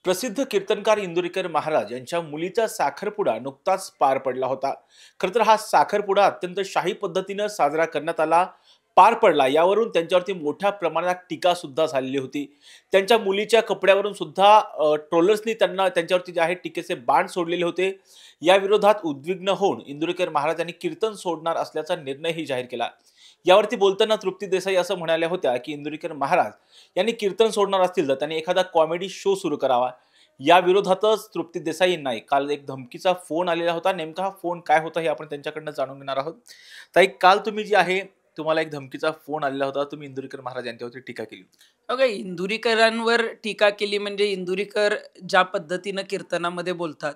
प्रसिद्ध कीर्तनकार इंदुरीकर महाराज यांच्या मुलीचा साखरपुडा नुकताच पार पडला होता. खरं तर हा साखरपुडा अत्यंत शाही पद्धतीने साजरा करण्यात आला, पार पडला. यावरून त्यांच्यावरती मोठ्या प्रमाणात टीका सुद्धा झालेली होती. त्यांच्या मुलीच्या कपड्यावरून सुद्धा ट्रोलर्सनी त्यांच्यावरती जे आहे टीकेचे बाण सोडलेले होते. या विरोधात उद्विग्न होऊन इंदुरीकर महाराज यांनी कीर्तन सोडणार असल्याचा निर्णयही जाहीर केला. यावरती बोलताना तृप्ती देसाई असं म्हणाल्या होत्या की इंदुरीकर महाराज यांनी कीर्तन सोडणार असतील तर त्यांनी एखादा कॉमेडी शो सुरू करावा. या विरोधातच तृप्ती देसाईंना काल एक धमकीचा फोन आलेला होता. नेमका हा फोन काय होता हे आपण त्यांच्याकडनं जाणून घेणार आहोत. ताई, काल तुम्ही जी आहे तुम्हाला एक धमकीचा फोन आलेला होता. तुम्ही इंदुरीकर महाराज यांच्यावरती टीका केली होती. बघा, इंदुरीकरांवर टीका केली म्हणजे इंदुरीकर ज्या पद्धतीनं कीर्तनामध्ये बोलतात,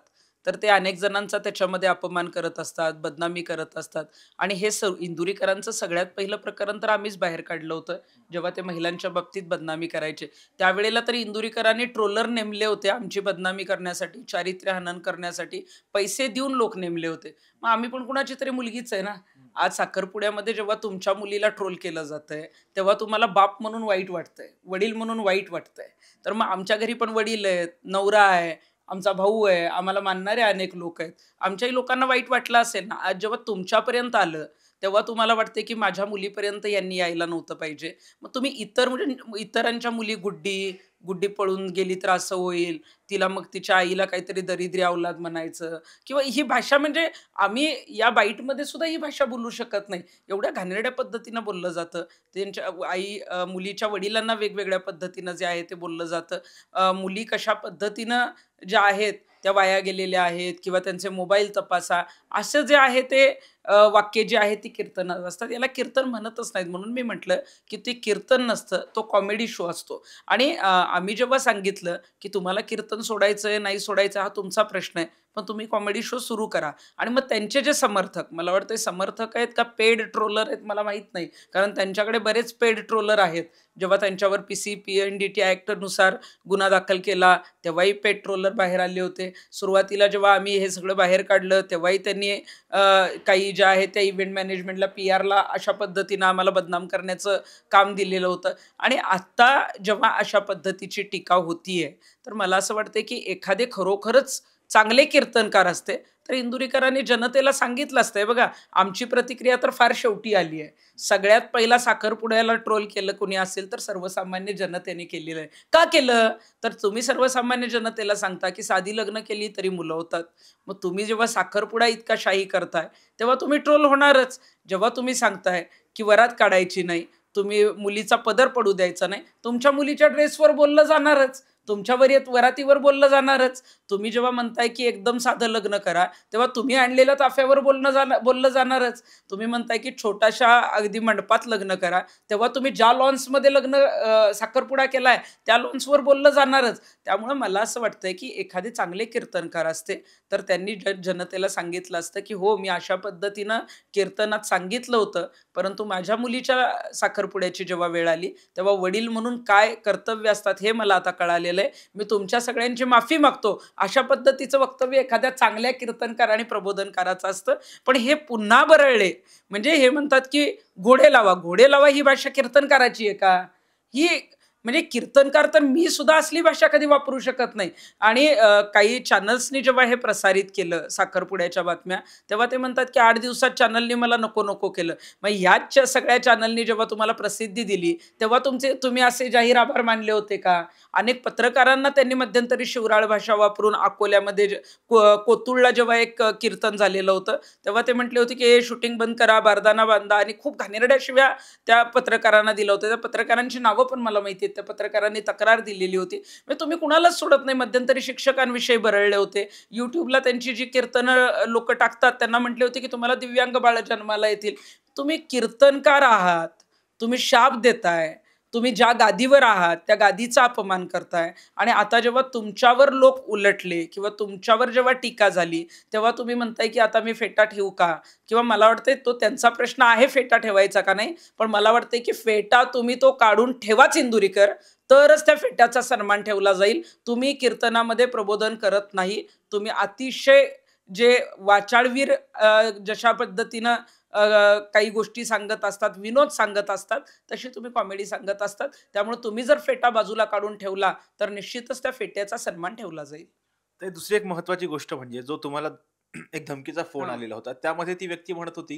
तर ते अनेक जणांचा त्याच्यामध्ये अपमान करत असतात, बदनामी करत असतात. आणि हे इंदुरीकरांचं सगळ्यात पहिलं प्रकरण तर आम्हीच बाहेर काढलं होतं, जेव्हा ते महिलांच्या बाबतीत बदनामी करायचे. त्यावेळेला तर इंदुरीकरांनी ट्रोलर नेमले होते आमची बदनामी करण्यासाठी, चारित्र्यहनन करण्यासाठी पैसे देऊन लोक नेमले होते. मग आम्ही पण कुणाची तरी मुलगीच आहे ना. आज साखरपुड्यामध्ये जेव्हा तुमच्या मुलीला ट्रोल केलं जातंय, तेव्हा तुम्हाला बाप म्हणून वाईट वाटतंय, वडील म्हणून वाईट वाटतंय. तर मग आमच्या घरी पण वडील आहेत, नवरा आहे, आमचा भाऊ आहे, आम्हाला मानणारे अनेक लोक आहेत. आमच्याही लोकांना वाईट वाटलं असेल ना. आज जेव्हा तुमच्यापर्यंत आलं, तेव्हा तुम्हाला वाटते की माझ्या मुलीपर्यंत यांनी यायला नव्हतं पाहिजे. मग तुम्ही म्हणजे इतरांच्या मुली गुड्डी गुड्डी पळून गेली तर असं होईल, तिला मग तिच्या आईला काहीतरी दरिद्री अवलाद म्हणायचं, किंवा ही भाषा म्हणजे आम्ही या बाईटमध्ये सुद्धा ही भाषा बोलू शकत नाही. एवढ्या घाणेरड्या पद्धतीनं बोललं जातं. त्यांच्या मुलीच्या वडिलांना वेगवेगळ्या पद्धतीनं जे आहे ते बोललं जातं. मुली कशा पद्धतीनं ज्या आहेत त्या वाया गेलेल्या आहेत, किंवा त्यांचे मोबाईल तपासा, असं जे आहे ते वाक्य जे आहे ती कीर्तनात असतात. याला कीर्तन म्हणतच नाहीत. म्हणून मी म्हटलं की ते कीर्तन नसतं, तो कॉमेडी शो असतो. आणि आम्ही जेव्हा सांगितलं की तुम्हाला कीर्तन सोडायचंय नाही सोडायचं हा तुमचा प्रश्न आहे, पण तुम्ही कॉमेडी शो सुरू करा. आणि मग त्यांचे जे समर्थक, मला वाटतं समर्थक आहेत का पेड ट्रोलर आहेत मला माहीत नाही, कारण त्यांच्याकडे बरेच पेड ट्रोलर आहेत. जेव्हा त्यांच्यावर PNDT ॲक्टनुसार गुन्हा दाखल केला, तेव्हाही पेड ट्रोलर बाहेर आले होते. सुरुवातीला जेव्हा आम्ही हे सगळं बाहेर काढलं, तेव्हाही त्यांनी काही ज्या आहेत त्या इव्हेंट मॅनेजमेंटला, PR ला अशा पद्धतीनं आम्हाला बदनाम करण्याचं काम दिलेलं होतं. आणि आत्ता जेव्हा अशा पद्धतीची टीका होतीये, तर मला असं वाटतं की एखादे खरोखरच चांगले कीर्तनकार असते तर इंदुरीकरांनी जनतेला सांगितलं असतंय. बघा, आमची प्रतिक्रिया तर फार शेवटी आली आहे. सगळ्यात पहिला साखरपुड्याला ट्रोल केलं कोणी असेल तर सर्वसामान्य जनतेने केलेलं आहे. का केलं? तर तुम्ही सर्वसामान्य जनतेला सांगता की साधी लग्न केली तरी मुलं होतात. मग तुम्ही जेव्हा साखरपुडा इतका शाही करताय, तेव्हा तुम्ही ट्रोल होणारच. जेव्हा तुम्ही सांगताय की वरात काढायची नाही, तुम्ही मुलीचा पदर पडू द्यायचा नाही, तुमच्या मुलीच्या ड्रेसवर बोललं जाणारच, तुमच्या वरातीवर बोललं जाणारच. तुम्ही जेव्हा म्हणताय की एकदम साधं लग्न करा, तेव्हा तुम्ही आणलेल्या ताफ्यावर बोललं जाणारच. तुम्ही म्हणताय की छोट्याशा अगदी मंडपात लग्न करा, तेव्हा तुम्ही ज्या लॉन्समध्ये साखरपुडा केलाय त्या लॉन्सवर बोललं जाणारच. त्यामुळे मला असं वाटतंय की एखादे चांगले कीर्तनकार असते तर त्यांनी जनतेला सांगितलं असतं की हो, मी अशा पद्धतीनं कीर्तनात सांगितलं होतं, परंतु माझ्या मुलीच्या साखरपुड्याची जेव्हा वेळ आली, तेव्हा वडील म्हणून काय कर्तव्य असतात हे मला आता कळालेलं आहे. मी तुमच्या सगळ्यांची माफी मागतो. अशा पद्धतीचं वक्तव्य एखाद्या चांगल्या कीर्तनकार आणि प्रबोधनकाराचं असतं. पण हे पुन्हा बरळले म्हणजे हे म्हणतात की घोडे लावा, घोडे लावा ही भाषा कीर्तनकाराची आहे का? ही म्हणजे कीर्तनकार तर मी सुद्धा असली भाषा कधी वापरू शकत नाही. आणि काही चॅनल्सनी जेव्हा हे प्रसारित केलं साखरपुड्याच्या बातम्या, तेव्हा ते म्हणतात की 8 दिवसात चॅनलनी मला नको नको केलं. मग ह्याच सगळ्या चॅनलनी जेव्हा तुम्हाला प्रसिद्धी दिली, तेव्हा तुम्ही असे जाहीर आभार मानले होते का? अनेक पत्रकारांना त्यांनी मध्यंतरी शिवराळ भाषा वापरून अकोल्यामध्ये कोतुळला जेव्हा एक कीर्तन झालेलं होतं, तेव्हा ते म्हटले होते की शूटिंग बंद करा, बारदाना बांधा, आणि खूप घाणेरड्या शिव्या त्या पत्रकारांना दिलं होतं. त्या पत्रकारांची नावं पण मला माहिती आहेत. त्या पत्रकारांनी तक्रार दिलेली होती. म्हणजे तुम्ही कुणालाच सोडत नाही. मध्यंतरी शिक्षकांविषयी बरळले होते. YouTubeला त्यांची जी कीर्तनं लोक टाकतात त्यांना म्हटले होते की तुम्हाला दिव्यांग बाळ जन्माला येतील. तुम्ही कीर्तनकार आहात, तुम्ही शाप देताय, तुम्ही ज्या गादीवर आहात त्या गादीचा अपमान करताय. आणि आता जेव्हा तुमच्यावर लोक उलटले किंवा तुमच्यावर जेव्हा टीका झाली, तेव्हा तुम्ही म्हणताय की आता मी फेटा ठेवू का? किंवा मला वाटतंय तो त्यांचा प्रश्न आहे फेटा ठेवायचा का नाही, पण मला वाटतंय की फेटा तुम्ही तो काढून ठेवाच इंदुरीकर, तरच त्या फेट्याचा सन्मान ठेवला जाईल. तुम्ही कीर्तनामध्ये प्रबोधन करत नाही. तुम्ही अतिशय जे वाचाळवीर जशा पद्धतीनं काही गोष्टी सांगत असतात, विनोद सांगत असतात, तशी तुम्ही कॉमेडी सांगत असतात. त्यामुळे तुम्ही जर फेटा बाजूला काढून ठेवला, तर निश्चितच त्या फेट्याचा सन्मान ठेवला जाईल. तर दुसरी एक महत्त्वाची गोष्ट म्हणजे जो तुम्हाला एक धमकीचा फोन हां. आलेला होता. त्यामध्ये ती व्यक्ती म्हणत होती,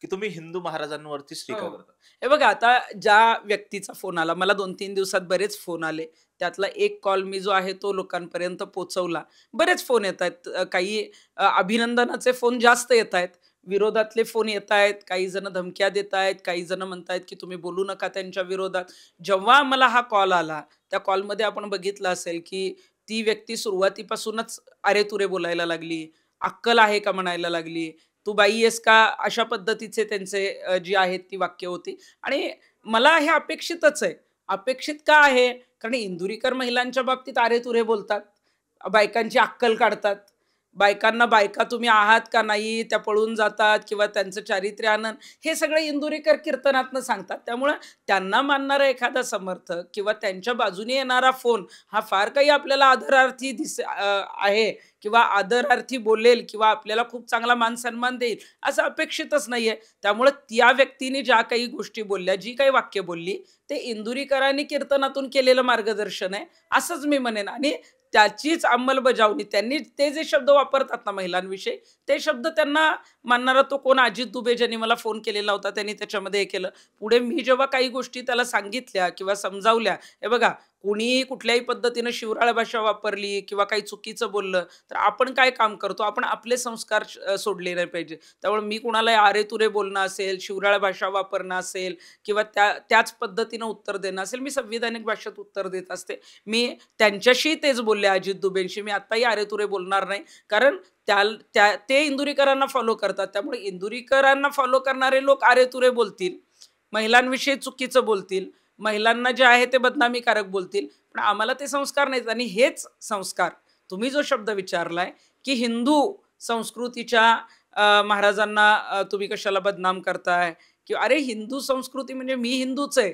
की तुम्ही हिंदू महाराजांवरतीच टीका हो. करता. हे बघा आता ज्या व्यक्तीचा फोन आला, मला 2-3 दिवसात बरेच फोन आले. त्यातला एक कॉल मी जो आहे तो लोकांपर्यंत पोहोचवला. बरेच फोन येतायत. काही अभिनंदनाचे फोन जास्त येतायत. विरोधातले फोन येतायत. काही जण धमक्या देतायत. काही जण म्हणतायत, की तुम्ही बोलू नका त्यांच्या विरोधात. जेव्हा मला हा कॉल आला, त्या कॉलमध्ये आपण बघितलं असेल, की ती व्यक्ती सुरुवातीपासूनच अरे-तुरे बोलायला लागली. अक्कल आहे का म्हणायला लागली. तू बाई आहेस का? अशा पद्धतीचे त्यांचे जी आहेत ती वाक्य होती आणि मला हे अपेक्षितच आहे. अपेक्षित का आहे? कारण इंदुरीकर महिलांच्या बाबतीत अरे-तुरे बोलतात. बायकांची अक्कल काढतात. बायकांना बायका तुम्ही आहात का नाही, त्या पळून जातात किंवा त्यांचं चारित्र्य आनंद हे सगळे इंदुरीकर कीर्तनातनं सांगतात. त्यामुळं त्यांना मानणारा एखादा समर्थक किंवा त्यांच्या बाजूने येणारा फोन हा फार काही आपल्याला आदरार्थी आहे किंवा आदरार्थी बोलेल किंवा आपल्याला खूप चांगला मान-सन्मान देईल असं अपेक्षितच नाहीये. त्यामुळे त्या व्यक्तीने ज्या काही गोष्टी बोलल्या, जी काही वाक्य बोलली, ते इंदुरीकरांनी कीर्तनातून केलेलं मार्गदर्शन आहे, असंच मी म्हणेन आणि त्याचीच अंमलबजावणी त्यांनी ते जे शब्द वापरतात ना महिलांविषयी, ते शब्द त्यांना मानणारा तो कोण अजित दुबे ज्यांनी मला फोन केलेला होता, त्यांनी त्याच्यामध्ये हे केलं. पुढे मी जेव्हा काही गोष्टी त्याला सांगितल्या किंवा समजावल्या, हे बघा कुणीही कुठल्याही पद्धतीनं शिवराळ भाषा वापरली किंवा काही चुकीचं बोललं, तर आपण काय काम करतो? आपण आपले संस्कार सोडले नाही पाहिजे. त्यामुळे मी कुणाला अरे-तुरे बोलणं असेल, शिवराळ भाषा वापरणं असेल किंवा त्याच पद्धतीनं उत्तर देणं असेल, मी संविधानिक भाषेत उत्तर देत असते. मी त्यांच्याशी तेच बोलले अजित दुबेंशी. मी आत्ताही अरे-तुरे बोलणार नाही. कारण ते इंदुरीकरांना फॉलो करतात. त्यामुळे इंदुरीकरांना फॉलो करणारे लोक अरे-तुरे बोलतील, महिलांविषयी चुकीचं बोलतील, महिलांना जे आहे ते बदनामीकारक बोलतील. पण आम्हाला ते संस्कार नाहीत आणि हेच संस्कार तुम्ही जो शब्द विचारलाय, की हिंदू संस्कृतीच्या महाराजांना तुम्ही कशाला बदनाम करताय? किंवा अरे हिंदू संस्कृती म्हणजे मी हिंदूच आहे.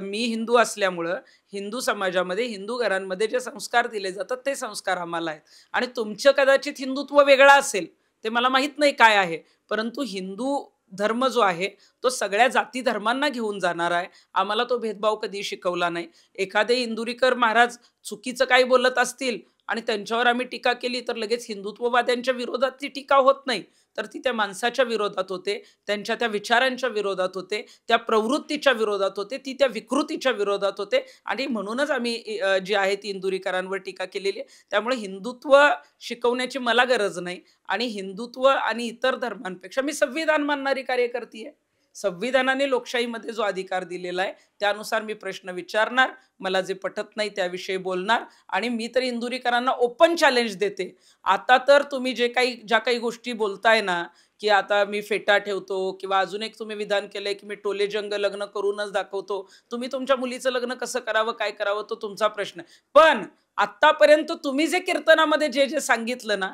मी हिंदू असल्यामुळं हिंदू समाजामध्ये, हिंदू घरांमध्ये जे संस्कार दिले जातात ते संस्कार आम्हाला आहेत. आणि तुमचं कदाचित हिंदुत्व वेगळं असेल, ते मला माहीत नाही काय आहे. परंतु हिंदू धर्म जो आहे, तो सगळ्या जाती धर्मांना घेऊन जाणारा आहे. आम्हाला तो भेदभाव कधीही शिकवला नाही. एखादे इंदुरीकर महाराज चुकीचं काही बोलत असतील आणि त्यांच्यावर आम्ही टीका केली, तर लगेच हिंदुत्ववाद्यांच्या विरोधात ती टीका होत नाही. तर ती त्या माणसाच्या विरोधात होते, त्यांच्या त्या विचारांच्या विरोधात होते, त्या प्रवृत्तीच्या विरोधात होते, ती त्या विकृतीच्या विरोधात होते आणि म्हणूनच आम्ही जी आहे ती इंदुरीकरांवर टीका केलेली आहे. त्यामुळे हिंदुत्व शिकवण्याची मला गरज नाही आणि हिंदुत्व आणि इतर धर्मांपेक्षा मी संविधान मानणारी कार्यकर्ती आहे. संविधानाने लोकशाहीमध्ये जो अधिकार दिलेला आहे, त्यानुसार मी प्रश्न विचारणार, मला जे पटत नाही त्याविषयी बोलणार आणि मी तर इंदुरीकरांना ओपन चॅलेंज देते. आता तर तुम्ही ज्या काही गोष्टी बोलताय ना, की आता मी फेटा ठेवतो किंवा अजून एक तुम्ही विधान केलंय, की मी टोलेजंग लग्न करूनच दाखवतो. तुम्ही तुमच्या मुलीचं लग्न कसं करावं, काय करावं तो तुमचा प्रश्न आहे. पण आत्तापर्यंत तुम्ही जे कीर्तनामध्ये जे सांगितलं ना,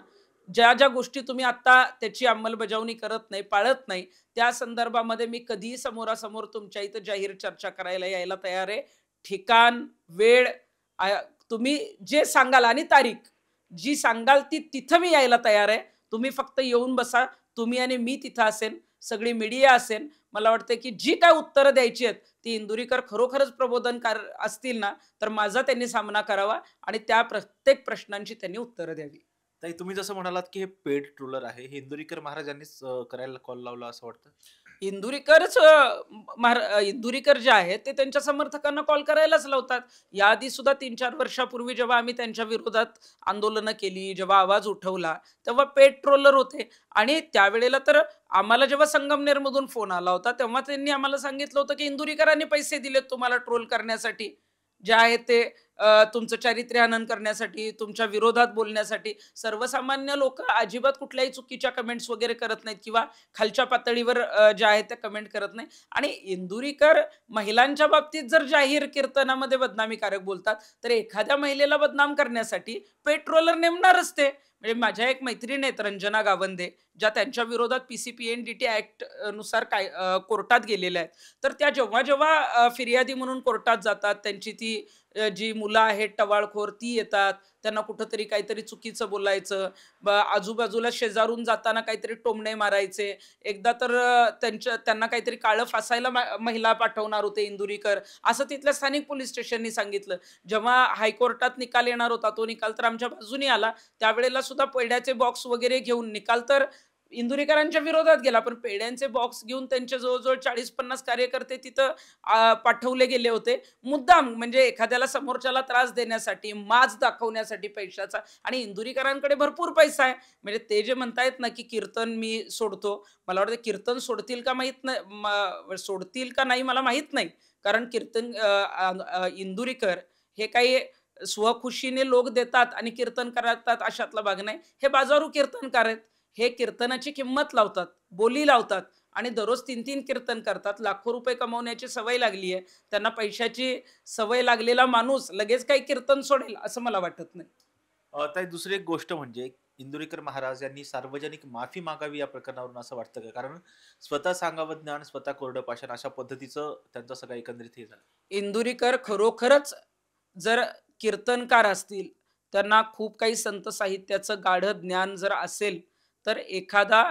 ज्या गोष्टी तुम्ही आत्ता त्याची अंमलबजावणी करत नाही, पाळत नाही, त्या संदर्भामध्ये मी कधीही समोरासमोर तुमच्या इथं जाहीर चर्चा करायला यायला तयार आहे. ठिकाण, वेळ अ, तुम्ही जे सांगाल आणि तारीख जी सांगाल ती तिथं मी यायला तयार आहे. तुम्ही फक्त येऊन बसा. तुम्ही आणि मी तिथं असेन, सगळी मीडिया असेल. मला वाटतं की जी काय उत्तरं द्यायची आहेत, ती इंदुरीकर खरोखरच प्रबोधनकार असतील ना, तर माझा त्यांनी सामना करावा आणि त्या प्रत्येक प्रश्नांची त्यांनी उत्तरं द्यावी. ताई तुम्ही जसं म्हणालात, की हे पेड ट्रोलर आहे. हे इंदुरीकर महाराजांनीच करायला कॉल लावला असं वाटतं? इंदुरीकर जे आहेत ते त्यांच्या समर्थकांना कॉल करायलाच लावतात. याआधी सुद्धा 3-4 वर्षापूर्वी जेव्हा आम्ही त्यांच्या विरोधात आंदोलनं केली, जेव्हा आवाज उठवला, तेव्हा पेड ट्रोलर होते आणि त्यावेळेला तर आम्हाला जेव्हा संगमनेरमधून फोन आला होता, तेव्हा त्यांनी आम्हाला सांगितलं होतं, की इंदुरीकरांनी पैसे दिलेत तुम्हाला ट्रोल करण्यासाठी. जे आहे ते तुमचं चारित्र्यहनन करण्यासाठी, तुमच्या विरोधात बोलण्यासाठी. सर्वसामान्य लोकं अजिबात कुठल्याही चुकीच्या कमेंट्स वगैरे करत नाहीत किंवा खालच्या पातळीवर ज्या आहेत त्या कमेंट करत नाही. आणि इंदुरीकर महिलांच्या बाबतीत जर जाहीर कीर्तनामध्ये बदनामीकारक बोलतात, तर एखाद्या महिलेला बदनाम करण्यासाठी पेट्रोलर नेमणारच ते. म्हणजे माझ्या एक मैत्रीण आहेत रंजना गावंदे, ज्या त्यांच्या विरोधात पी-सी-पी-एन-डी-टी ॲक्ट नुसार कोर्टात गेलेल्या आहेत. तर त्या जेव्हा-जेव्हा फिर्यादी म्हणून कोर्टात जातात, त्यांची ती जी मुलं आहेत टवाळखोर ती येतात. त्यांना कुठेतरी काहीतरी चुकीचं बोलायचं, आजूबाजूला शेजारून जाताना काहीतरी टोमणे मारायचे. एकदा तर त्यांना काहीतरी काळं फासायला महिला पाठवणार होते इंदुरीकर, असं तिथल्या स्थानिक पोलीस स्टेशननी सांगितलं. जेव्हा हायकोर्टात निकाल येणार होता, तो निकाल तर आमच्या बाजूने आला. त्यावेळेला सुद्धा पेढ्याचे बॉक्स वगैरे घेऊन निकाल तर इंदुरीकरांच्या विरोधात गेला, पण पेढ्यांचे बॉक्स घेऊन त्यांचे जवळ-जवळ 40-50 कार्यकर्ते तिथं पाठवले गेले होते. मुद्दाम म्हणजे एखाद्याला समोरच्याला त्रास देण्यासाठी, माज दाखवण्यासाठी पैशाचा. आणि इंदुरीकरांकडे भरपूर पैसा आहे. म्हणजे ते जे म्हणतायत ना, की कीर्तन मी सोडतो. मला वाटतं कीर्तन सोडतील का माहीत नाही, सोडतील का नाही मला माहीत नाही. कारण कीर्तन इंदुरीकर हे काही स्वखुशीने लोक देतात आणि कीर्तन करतात अशातला भाग नाही. हे बाजारू कीर्तनकार आहेत. हे कीर्तनाची किंमत लावतात, बोली लावतात आणि दररोज 3-3 कीर्तन करतात. लाखो रुपये कमवण्याची सवय लागली आहे. त्यांना पैशाची सवय लागलेला माणूस लगेच काही कीर्तन सोडेल असं मला वाटत नाही. ताई दुसरी एक गोष्ट म्हणजे इंदुरीकर महाराज यांनी सार्वजनिक माफी मागावी या प्रकरणावरून असं वाटतं का? कारण स्वतः सांगावं ज्ञान, स्वतः कोरडं पाषाण अशा पद्धतीचं त्यांचं सगळं एकंदरीत हे झालं. इंदुरीकर खरोखरच जर कीर्तनकार असतील, त्यांना खूप काही संत साहित्याचं गाढ ज्ञान जर असेल, तर एखादा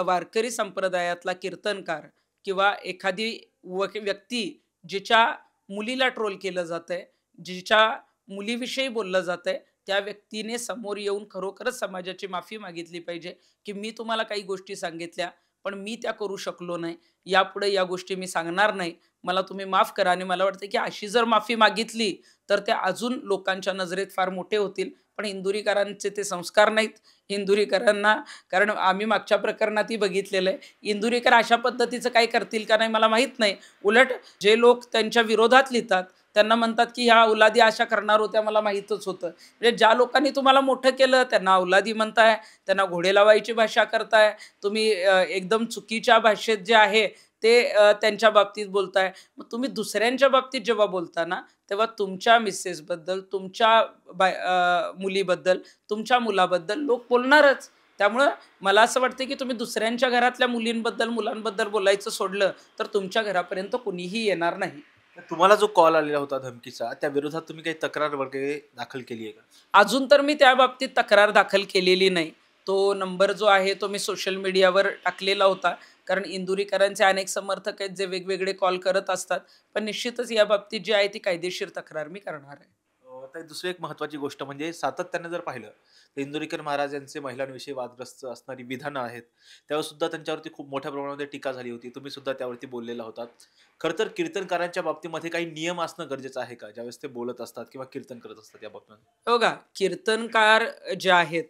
वारकरी संप्रदायातला कीर्तनकार किंवा एखादी व्यक्ती जिच्या मुलीला ट्रोल केलं जातंय, जिच्या मुलीविषयी बोललं जातंय, त्या व्यक्तीने समोर येऊन खरोखरच समाजाची माफी मागितली पाहिजे, की मी तुम्हाला काही गोष्टी सांगितल्या, पण मी त्या करू शकलो नाही. यापुढे या गोष्टी मी सांगणार नाही. मला तुम्ही माफ करा. आणि मला वाटतं, की अशी जर माफी मागितली, तर ते अजून लोकांच्या नजरेत फार मोठे होतील. पण इंदुरीकरांचे ते संस्कार नाहीत. इंदुरीकरांना, कारण आम्ही मागच्या प्रकरणातही बघितलेलं आहे. इंदुरीकर अशा पद्धतीचं काही करतील का नाही मला माहीत नाही. उलट जे लोक त्यांच्या विरोधात लिहितात, त्यांना म्हणतात, की ह्या औलादी अशा करणार होत्या मला माहीतच होतं. म्हणजे ज्या लोकांनी तुम्हाला मोठं केलं त्यांना औलादी म्हणताय, त्यांना घोडे लावायची भाषा करताय. तुम्ही एकदम चुकीच्या भाषेत जे आहे ते त्यांच्या बाबतीत बोलताय. मग तुम्ही दुसऱ्यांच्या बाबतीत जेव्हा बोलता ना, तेव्हा तुमच्या मिसेसबद्दल, तुमच्या मुलीबद्दल, तुमच्या मुलाबद्दल लोक बोलणारच. त्यामुळं मला असं वाटतं, की तुम्ही दुसऱ्यांच्या घरातल्या मुलींबद्दल, मुलांबद्दल बोलायचं सोडलं, तर तुमच्या घरापर्यंत कुणीही येणार नाही. तर तुम्हाला जो कॉल आलेला होता धमकीचा, त्या विरोधात तुम्ही काही तक्रार वगैरे दाखल केली आहे का? अजून तर मी त्या बाबतीत तक्रार दाखल केलेली नाही. तो नंबर जो आहे तो मी सोशल मीडियावर टाकलेला होता. कारण इंदुरीकरांचे अनेक समर्थक आहेत जे वेगवेगळे कॉल करत असतात. पण निश्चितच या बाबतीत जी आहे ती कायदेशीर तक्रार मी करणार आहे. तर दुसरी एक महत्त्वाची गोष्ट म्हणजे सातत्याने जर पाहिलं, तर इंदुरीकर महाराज यांचे महिलांविषयी वादग्रस्त असणारी विधानं आहेत. त्यावर सुद्धा त्यांच्यावरती खूप मोठ्या प्रमाणामध्ये टीका झाली होती. तुम्ही सुद्धा त्यावरती बोललेला होतात. खरं तर कीर्तनकारांच्या बाबतीमध्ये काही नियम असणं गरजेचं आहे का? ज्यावेळेस ते बोलत असतात किंवा कीर्तन करत असतात या बाबतीमध्ये? बघा, कीर्तनकार जे आहेत,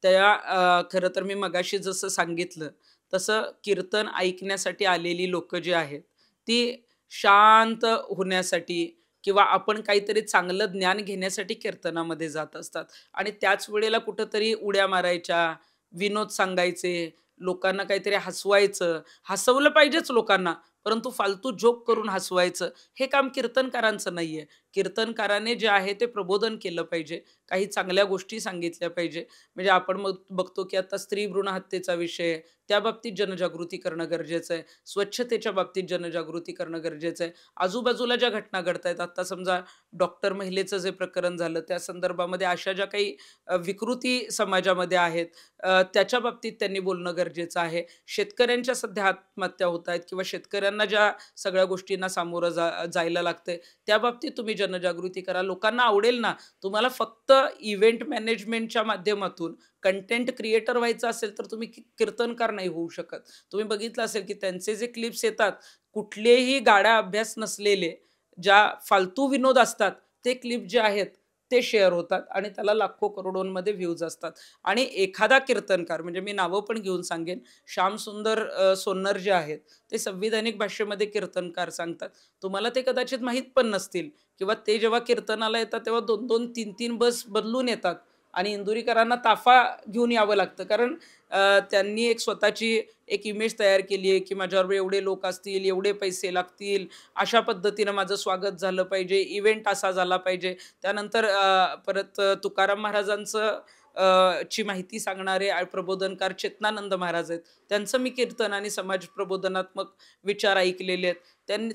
त्या खरं तर मी मगाशी जसं सांगितलं, तसं कीर्तन ऐकण्यासाठी आलेली लोकं जी आहेत, ती शांत होण्यासाठी किंवा आपण काहीतरी चांगलं ज्ञान घेण्यासाठी कीर्तनामध्ये जात असतात. आणि त्याच वेळेला कुठेतरी उड्या मारायच्या, विनोद सांगायचे, लोकांना काहीतरी हसवायचं, हसवलं पाहिजेच लोकांना, परंतु फालतू जोक करून हसवायचं, हे काम कीर्तनकारांचं नाहीये. कीर्तनकाराने जे आहे ते प्रबोधन केलं पाहिजे. काही चांगल्या गोष्टी सांगितल्या पाहिजे. म्हणजे आपण मग बघतो, की आता स्त्री भ्रूण हत्येचा विषय आहे. त्या बाबतीत जनजागृती करणं गरजेचं आहे. स्वच्छतेच्या बाबतीत जनजागृती करणं गरजेचं आहे. आजूबाजूला ज्या घटना घडतायत, आता समजा डॉक्टर महिलेचं जे प्रकरण झालं, त्या संदर्भामध्ये अशा ज्या काही विकृती समाजामध्ये आहेत, त्याच्या बाबतीत त्यांनी बोलणं गरजेचं आहे. शेतकऱ्यांच्या सध्या आत्महत्या होत आहेत किंवा शेतकऱ्यांना ज्या सगळ्या गोष्टींना सामोरं जायला लागतंय, त्या बाबतीत तुम्ही जनजागृती करा. लोकांना आवडेल ना. तुम्हाला फक्त इव्हेंट मॅनेजमेंटच्या माध्यमातून कंटेंट क्रिएटर व्हायचं असेल, तर तुम्ही कीर्तनकार नाही होऊ शकत. तुम्ही बघितलं असेल, की त्यांचे जे क्लिप्स येतात, कुठलेही गाडा अभ्यास नसलेले, ज्या फालतू विनोद असतात, ते क्लिप जे आहेत, ते शेअर होतात आणि त्याला लाखो करोडोंमध्ये व्ह्यूज असतात. आणि एखादा कीर्तनकार, म्हणजे मी नावं पण घेऊन सांगेन, श्यामसुंदर सोन्नर जे आहेत, ते संविधानिक भाषेमध्ये कीर्तनकार सांगतात. तुम्हाला ते कदाचित माहीत पण नसतील किंवा ते जेव्हा कीर्तनाला येतात, तेव्हा 2-2, 3-3 बस बदलून येतात आणि इंदुरीकरांना ताफा घेऊन यावं लागतं. कारण त्यांनी एक स्वतःची एक इमेज तयार केली आहे, की माझ्याबरोबर एवढे लोक असतील, एवढे पैसे लागतील, अशा पद्धतीनं माझं स्वागत झालं पाहिजे, इव्हेंट असा झाला पाहिजे. त्यानंतर परत तुकाराम महाराजांचं ची माहिती सांगणारे प्रबोधनकार चेतनानंद महाराज आहेत. त्यांचं मी कीर्तन आणि समाज प्रबोधनात्मक विचार ऐकलेले आहेत.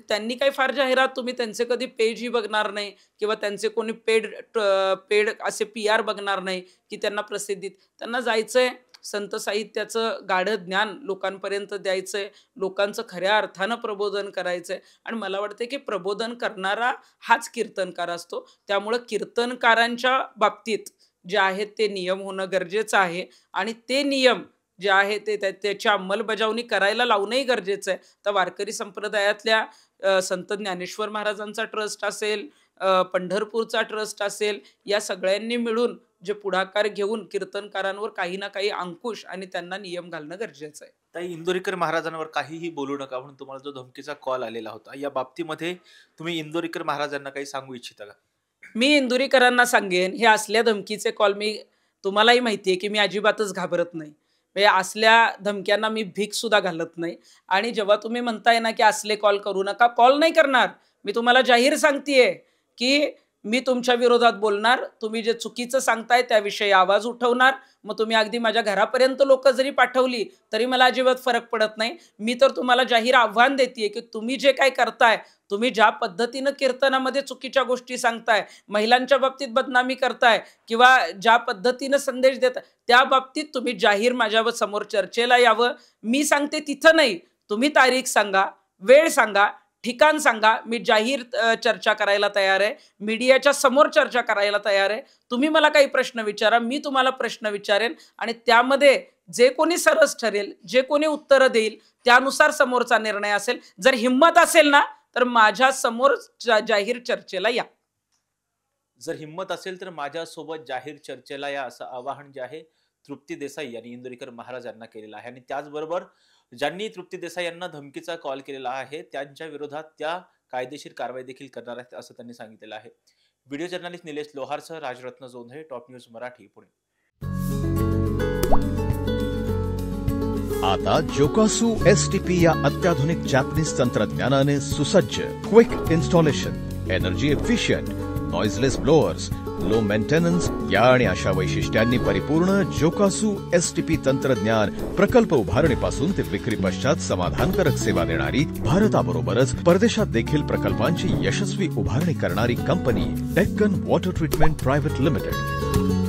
त्यांनी काही फार जाहिरात तुम्ही त्यांचे कधी पेजही बघणार नाही किंवा त्यांचे कोणी पेड असे PR बघणार नाही की त्यांना प्रसिद्धीत. त्यांना जायचंय संत साहित्याचं गाढ ज्ञान लोकांपर्यंत द्यायचंय, लोकांचं खऱ्या अर्थानं प्रबोधन करायचंय. आणि मला वाटतं की प्रबोधन करणारा हाच कीर्तनकार असतो. त्यामुळं कीर्तनकारांच्या बाबतीत जे आहेत ते नियम होणं गरजेचं आहे आणि ते नियम जे आहे ते त्याची अंमलबजावणी करायला लावणंही गरजेचं आहे. तर वारकरी संप्रदायातल्या संत ज्ञानेश्वर महाराजांचा ट्रस्ट असेल, पंढरपूरचा ट्रस्ट असेल, या सगळ्यांनी मिळून जे पुढाकार घेऊन कीर्तनकारांवर काही ना काही अंकुश आणि त्यांना नियम घालणं गरजेचं आहे. ताई, इंदोरीकर महाराजांवर काहीही बोलू नका म्हणून तुम्हाला जो धमकीचा कॉल आलेला होता, या बाबतीमध्ये तुम्ही इंदोरीकर महाराजांना काही सांगू इच्छिता का? मी इंदुरीकरांना सांगेन, हे असल्या धमकीचे कॉल तुम्हालाही माहिती आहे की मी अजिबातच घाबरत नाही. म्हणजे असल्या धमक्यांना मी भीक सुद्धा घालत नाही. आणि जेव्हा तुम्ही म्हणताय ना की असले कॉल करू नका, कॉल नाही करणार. मी तुम्हाला जाहीर सांगतेय की मी तुमच्या विरोधात बोलणार. तुम्ही जे चुकीचं सांगताय त्याविषयी आवाज उठवणार. मग तुम्ही अगदी माझ्या घरापर्यंत लोक जरी पाठवली तरी मला अजिबात फरक पडत नाही. मी तर तुम्हाला जाहीर आव्हान देते की तुम्ही जे काय करताय, तुम्ही ज्या पद्धतीनं कीर्तनामध्ये चुकीच्या गोष्टी सांगताय, महिलांच्या बाबतीत बदनामी करताय किंवा ज्या पद्धतीनं संदेश देताय, त्या बाबतीत तुम्ही जाहीर माझ्यावर समोर चर्चेला यावं. मी सांगते तिथं नाही, तुम्ही तारीख सांगा, वेळ सांगा, ठिकाण सांगा. मी जाहीर चर्चा करायला तयार आहे. मीडियाच्या समोर चर्चा करायला तयार आहे. तुम्ही मला काही प्रश्न विचारा, मी तुम्हाला प्रश्न विचारेन आणि त्यामध्ये जे कोणी सरस ठरेल, जे कोणी उत्तरं देईल त्यानुसार समोरचा निर्णय असेल. जर हिंमत असेल ना तर माझ्या समोर जाहीर चर्चेला या. जर हिंमत असेल तर माझ्यासोबत जाहीर चर्चेला या, असं आवाहन जे आहे तृप्ती देसाई यांनी इंदोरीकर महाराज यांना केलेलं आहे. आणि त्याचबरोबर ज्यांनी तृप्ती देसाई यांना धमकीचा कॉल केलेला आहे त्यांच्या विरोधात त्या कायदेशीर कारवाई देखील करणार आहेत असं त्यांनी सांगितलेलं आहे. व्हिडिओ जर्नलिस्ट निलेश लोहारसह राजरत्न जोंधळे, टॉप न्यूज मराठी, पुणे. आता जोकासू STP या अत्याधुनिक जॅपनीज तंत्रज्ञानाने सुसज्ज, quick installation, energy efficient, noiseless blowers, low maintenance या आणि अशा वैशिष्ट्यांनी परिपूर्ण जोकासू STP तंत्रज्ञान प्रकल्प उभारणीपासून ते विक्री पश्चात समाधानकारक सेवा देणारी, भारताबरोबरच परदेशात देखील प्रकल्पांची यशस्वी उभारणी करणारी company Deccan water treatment private limited.